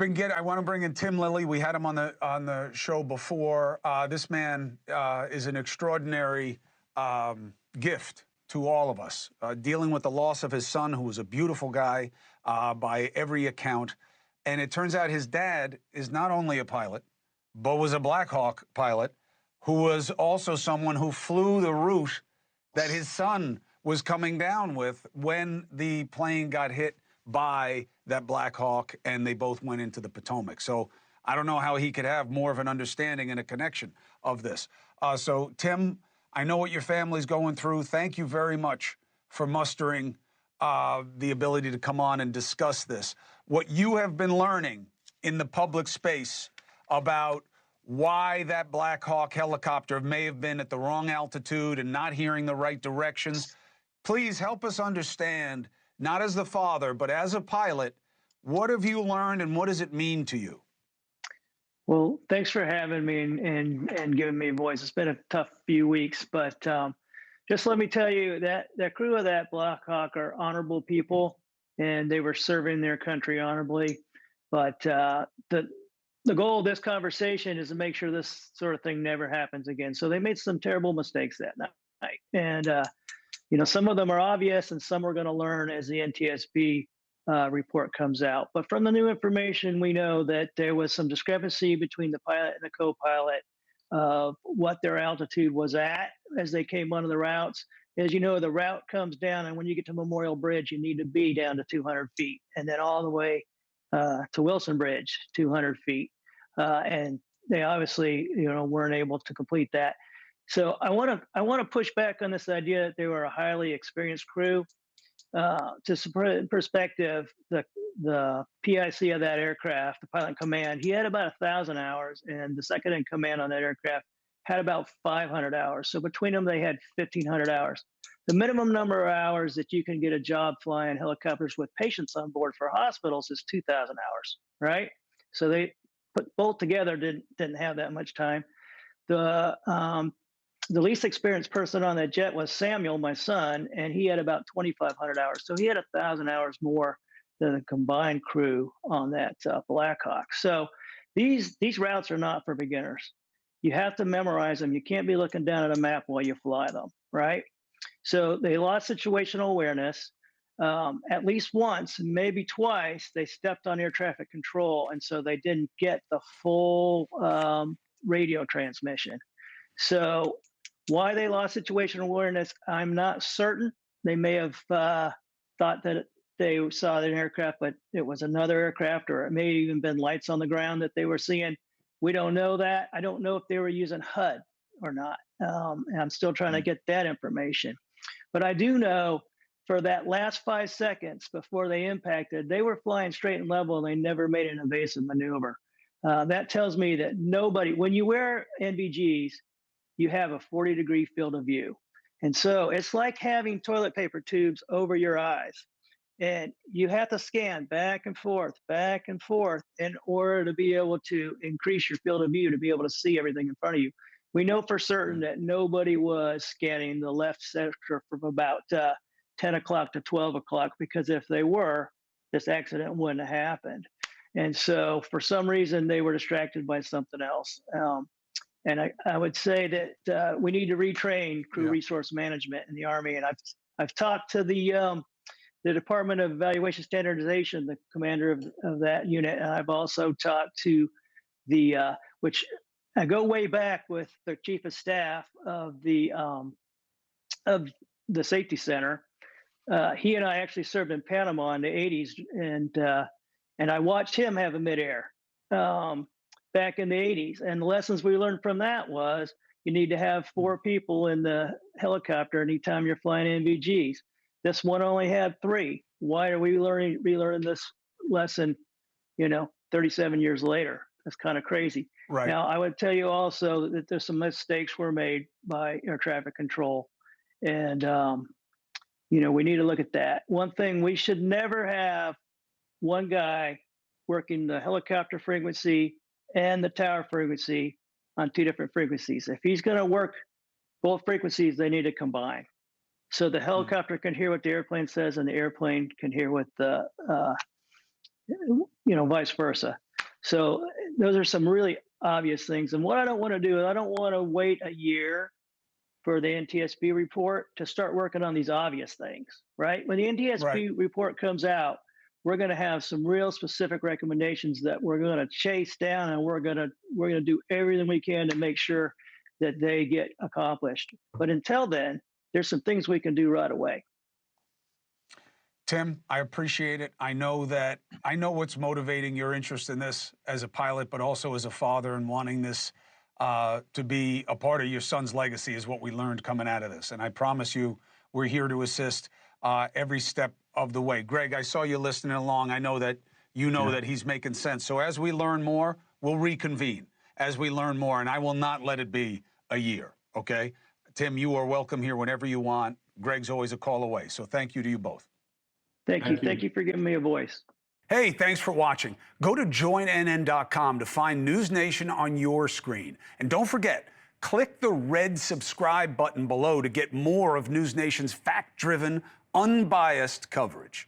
I want to bring in Tim Lilley. We had him on the show before. This man is an extraordinary gift to all of us, dealing with the loss of his son, who was a beautiful guy by every account. And it turns out his dad is not only a pilot, but was a Black Hawk pilot, who was also someone who flew the route that his son was coming down with when the plane got hit by that Black Hawk, and they both went into the Potomac. So I don't know how he could have more of an understanding and a connection of this. So, Tim, I know what your family's going through. Thank you very much for mustering the ability to come on and discuss this. What you have been learning in the public space about why that Black Hawk helicopter may have been at the wrong altitude and not hearing the right directions, please help us understand, not as the father, but as a pilot, what have you learned and what does it mean to you? Well, thanks for having me and giving me a voice. It's been a tough few weeks, but just let me tell you that the crew of that Black Hawk are honorable people, and they were serving their country honorably. But the goal of this conversation is to make sure this sort of thing never happens again. So they made some terrible mistakes that night, and some of them are obvious, and some we're going to learn as the NTSB report comes out. But from the new information, we know that there was some discrepancy between the pilot and the co-pilot of what their altitude was at as they came onto the routes. As you know, the route comes down, and when you get to Memorial Bridge, you need to be down to 200 feet, and then all the way to Wilson Bridge, 200 feet. And they obviously, weren't able to complete that. So I want to push back on this idea that they were a highly experienced crew. To put it in perspective, the PIC of that aircraft, the pilot in command, he had about 1,000 hours, and the second in command on that aircraft had about 500 hours. So between them, they had 1,500 hours. The minimum number of hours that you can get a job flying helicopters with patients on board for hospitals is 2,000 hours, right? So they put both together didn't have that much time. The least experienced person on that jet was Samuel, my son, and he had about 2,500 hours. So he had 1,000 hours more than the combined crew on that Black Hawk. So these routes are not for beginners. You have to memorize them. You can't be looking down at a map while you fly them, right? So they lost situational awareness. At least once, maybe twice, they stepped on air traffic control, and so they didn't get the full radio transmission. So why they lost situational awareness, I'm not certain. They may have thought that they saw an aircraft, but it was another aircraft, or it may have even been lights on the ground that they were seeing. We don't know that. I don't know if they were using HUD or not. And I'm still trying to get that information. But I do know for that last 5 seconds before they impacted, they were flying straight and level, and they never made an evasive maneuver. That tells me that when you wear NVGs, you have a 40-degree field of view. And so it's like having toilet paper tubes over your eyes. And you have to scan back and forth in order to be able to increase your field of view, to be able to see everything in front of you. We know for certain that nobody was scanning the left sector from about 10 o'clock to 12 o'clock, because if they were, this accident wouldn't have happened. And so for some reason, they were distracted by something else. And I would say that we need to retrain crew resource management in the Army. And I've talked to the Department of Evaluation Standardization, the commander of that unit, and I've also talked to which I go way back with the chief of staff of the safety center. He and I actually served in Panama in the 80s, and I watched him have a midair back in the 80s. And the lessons we learned from that was you need to have 4 people in the helicopter anytime you're flying NVGs. This one only had 3. Why are we relearning this lesson, 37 years later? That's kind of crazy. Right. Now, I would tell you also that there's some mistakes were made by air traffic control. And, we need to look at that. One thing, we should never have one guy working the helicopter frequency and the tower frequency on 2 different frequencies. If he's going to work both frequencies, they need to combine. So the helicopter can hear what the airplane says, and the airplane can hear what the, vice versa. So those are some really obvious things. And what I don't want to do is I don't want to wait a year for the NTSB report to start working on these obvious things, right? When the Right. NTSB report comes out, we're going to have some real specific recommendations that we're going to chase down, and we're going to do everything we can to make sure that they get accomplished. But until then, there's some things we can do right away. Tim, I appreciate it. I know what's motivating your interest in this as a pilot, but also as a father and wanting this to be a part of your son's legacy is what we learned coming out of this. And I promise you, we're here to assist every step of the way. Greg, I saw you listening along. I know that you know that he's making sense. So as we learn more, we'll reconvene as we learn more, and I will not let it be a year, okay? Tim, you are welcome here whenever you want. Greg's always a call away. So thank you to you both. Thank you. Thank you for giving me a voice. Hey, thanks for watching. Go to joinnn.com to find NewsNation on your screen. And don't forget, click the red subscribe button below to get more of NewsNation's fact-driven, unbiased coverage.